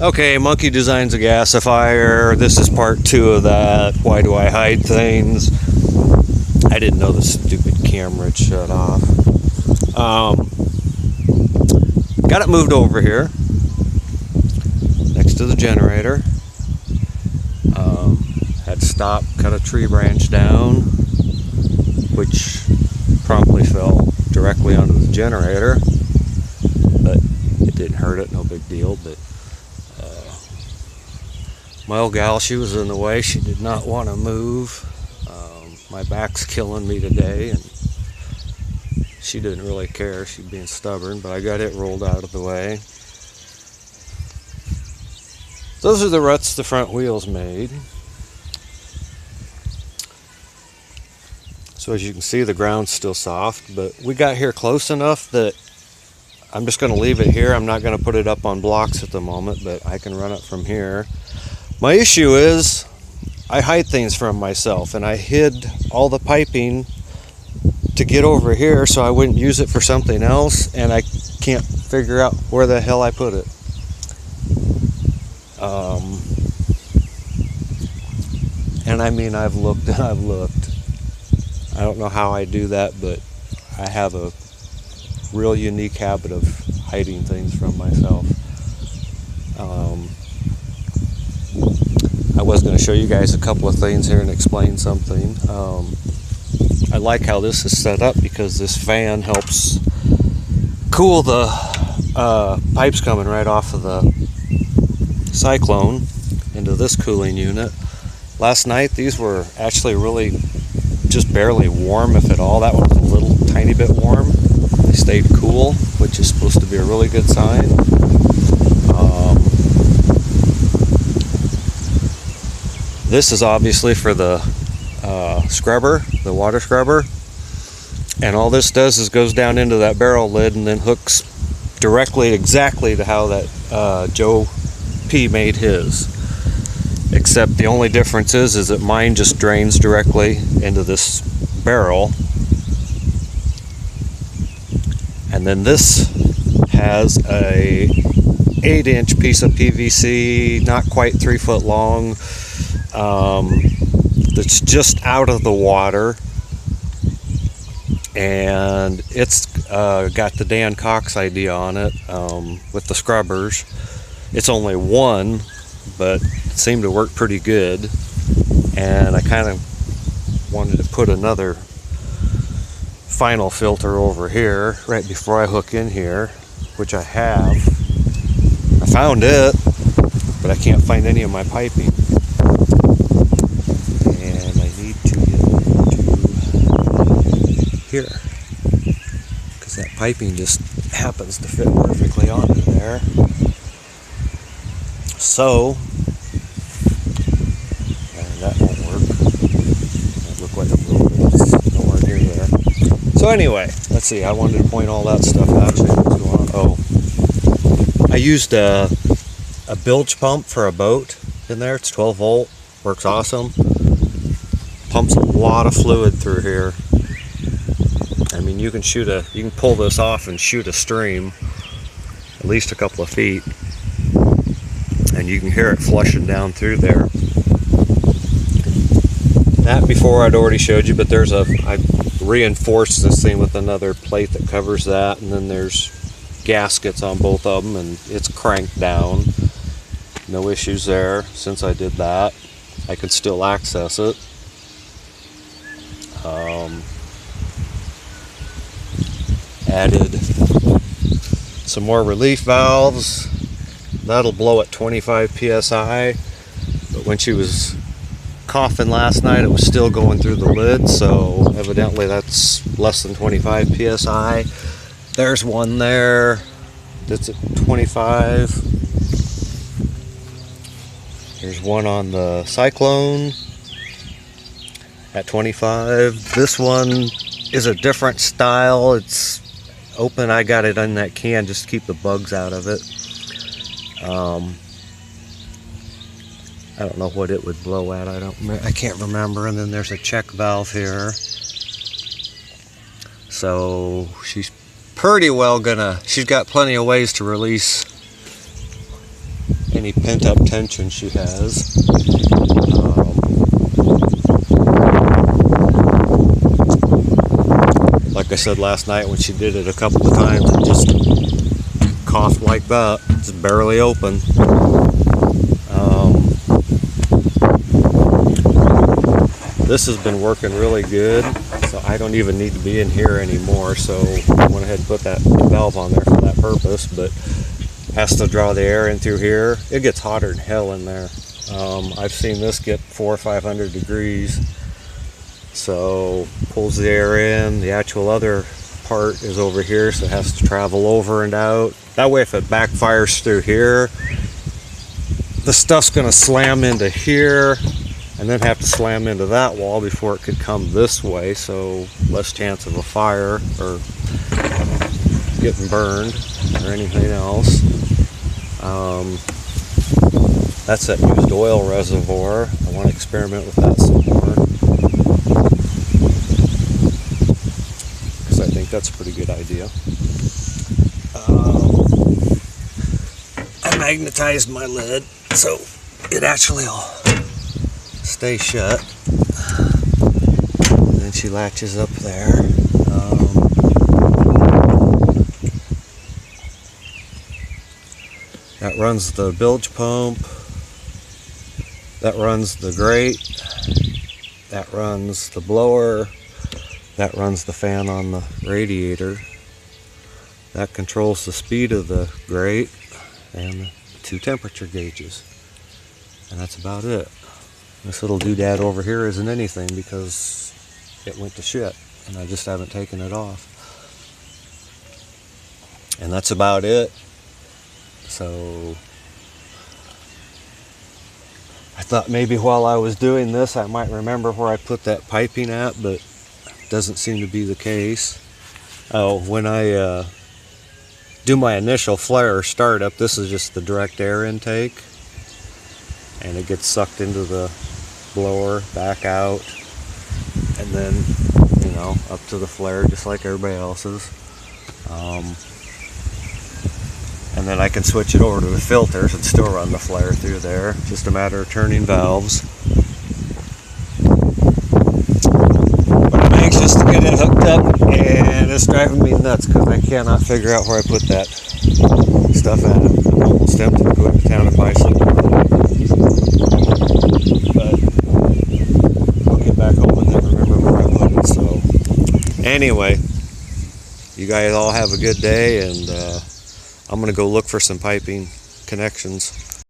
Okay, Monkey designs a gasifier. This is part 2 of that. Why do I hide things? I didn't know the stupid camera had shut off. Got it moved over here next to the generator. Had to stop, cut a tree branch down, which promptly fell directly onto the generator, but it didn't hurt it, no big deal. But my old gal, she was in the way. She did not want to move. My back's killing me today, and she didn't really care. She's being stubborn, but I got it rolled out of the way. Those are the ruts the front wheels made. So as you can see, the ground's still soft, but we got here close enough that I'm just going to leave it here. I'm not going to put it up on blocks at the moment, but I can run it from here. My issue is I hide things from myself, and I hid all the piping to get over here so I wouldn't use it for something else, and I can't figure out where the hell I put it. And I mean, I've looked and I've looked. I don't know how I do that, but I have a real unique habit of hiding things from myself. I was going to show you guys a couple of things here and explain something. I like how this is set up because this fan helps cool the pipes coming right off of the cyclone into this cooling unit. Last night these were actually really just barely warm, if at all. That one was a little tiny bit warm. They stayed cool, which is supposed to be a really good sign. This is obviously for the scrubber, the water scrubber, and all this does is goes down into that barrel lid and then hooks directly exactly to how that Joe P made his. Except the only difference is that mine just drains directly into this barrel, and then this has a 8-inch piece of PVC, not quite 3 foot long, that's just out of the water, and it's got the Dan Cox idea on it with the scrubbers. It's only one, but it seemed to work pretty good, and I kind of wanted to put another final filter over here right before I hook in here, which I have. I found it, but I can't find any of my piping, and I need to get into here because that piping just happens to fit perfectly onto there. So, and that won't work. That looked like a little bit, nowhere near there. So anyway, let's see, I wanted to point all that stuff out. What's going on? Oh, I used a bilge pump for a boat in there. It's 12 volt, works awesome. Pumps a lot of fluid through here. I mean, you can pull this off and shoot a stream at least a couple of feet, and you can hear it flushing down through there. That before I'd already showed you, but I reinforced this thing with another plate that covers that, and then there's gaskets on both of them, and it's cranked down. No issues there. Since I did that, I can still access it. Added some more relief valves. That'll blow at 25 psi, but when she was coughing last night, it was still going through the lid, so evidently that's less than 25 psi. There's one there that's at 25. There's one on the Cyclone at 25. This one is a different style. It's open. I got it in that can just to keep the bugs out of it. I don't know what it would blow at. I can't remember. And then there's a check valve here. So she's pretty well she's got plenty of ways to release any pent-up tension she has. Like I said last night, when she did it a couple of times, it just coughed like that. It's barely open. This has been working really good, so I don't even need to be in here anymore. So I went ahead and put that valve on there for that purpose, but has to draw the air in through here. It gets hotter than hell in there. I've seen this get 400 or 500 degrees. So pulls the air in. The actual other part is over here, so it has to travel over and out. That way if it backfires through here, the stuff's going to slam into here and then have to slam into that wall before it could come this way, so less chance of a fire or getting burned or anything else. That's that used oil reservoir. I want to experiment with that some more, because I think that's a pretty good idea. I magnetized my lid so it actually will stay shut. And then she latches up there. That runs the bilge pump. That runs the grate. That runs the blower. That runs the fan on the radiator. That controls the speed of the grate and the 2 temperature gauges. And that's about it. This little doodad over here isn't anything because it went to shit and I just haven't taken it off. And that's about it. So I thought maybe while I was doing this I might remember where I put that piping at, but it doesn't seem to be the case. Oh, when I do my initial flare startup, this is just the direct air intake, and it gets sucked into the blower, back out, and then, you know, up to the flare just like everybody else's. And then I can switch it over to the filters and still run the flare through there. Just a matter of turning valves. But I'm anxious to get it hooked up, and it's driving me nuts because I cannot figure out where I put that stuff at. I'm almost tempted to go into town and buy some. But I'll get back home and then remember where I put it. So anyway, you guys all have a good day, and I'm going to go look for some piping connections.